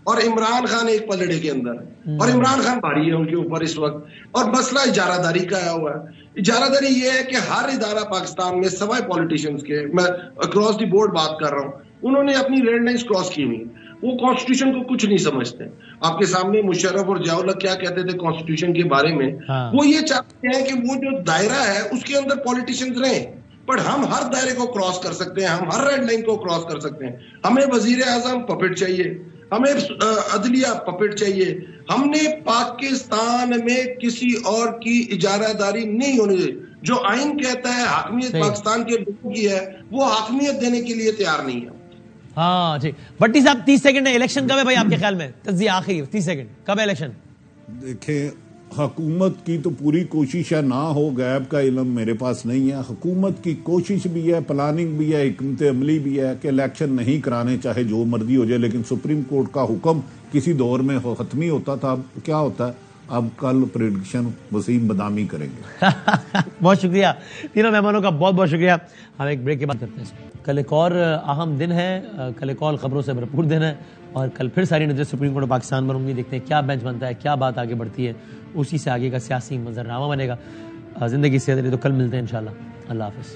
اور عمران خان ایک پلڑے کے اندر ہے، اور عمران خان بھاری ہے ان کے اوپر اس وقت. اور مسئلہ اجارہ داری کا آیا ہوا ہے. اجارہ داری یہ ہے کہ ہر ادارہ پاکستان میں سوائے پولیٹیشینز کے، میں اکراس دی بورڈ بات کر رہا ہوں، انہوں نے اپنی ریڈ لائنز کراس کی ہوئی. وہ کانسٹیٹیوشن کو کچھ نہیں سمجھتے. آپ کے سامنے مشرف اور ضیاء الحق کیا کہتے تھے کانسٹیٹیوشن کے بارے میں؟ وہ یہ چاہتے ہیں کہ وہ جو دائرہ ہے اس کے اندر پولیٹیشینز رہیں، پر ہم ہر دائرے کو کراس کر سکتے ہیں، ہم ہر ریڈ لائن کو کراس کر سکتے ہیں. ہمیں وزیر اعظم پپٹ چاہیے، ہمیں عدلیہ پپٹ چاہیے. ہم نے پاکستان میں کسی اور کی اجارہ داری نہیں ہونے دے. جو آئین کہتا ہے حاکمیت پاکستان کے لوگوں کی ہے، وہ حاکمیت دینے کے لیے تیار نہیں ہے.
ہاں جی بٹی صاحب 30 سیکنڈ ہے. الیکشن کب ہے بھائی آپ کے خیال میں؟ تجزیہ آخری 30 سیکنڈ، کب ہے الیکشن؟
دیکھیں حکومت کی تو پوری کوشش ہے، نہ ہو غیب کا علم میرے پاس نہیں ہے. حکومت کی کوشش بھی ہے، پلاننگ بھی ہے، حکمت عملی بھی ہے کہ الیکشن نہیں کرانے چاہے جو مرضی ہو جائے. لیکن سپریم کورٹ کا حکم کسی دور میں ختمی ہوتا تھا، اب کیا ہوتا ہے؟ اب کل پریڈکشن وسیم بدامی کریں گے.
بہت شکریہ تینوں مہمانوں کا، بہت بہت شکریہ. ہم ایک بریک کے بعد کرتے ہیں. کل ایک اور اہم دن ہے، کل ایک اور خبروں سے بھرپور دن ہے، اور کل پھر ساری نظر سپریم کورٹ پاکستان پر ہوں گی. دیکھتے ہیں کیا بینچ بنتا ہے، کیا بات آگے بڑھتی ہے، اسی سے آگے کا سیاسی منظرنامہ بنے گا. زندگی سے تو کل ملتے ہیں انشاءاللہ. اللہ حافظ.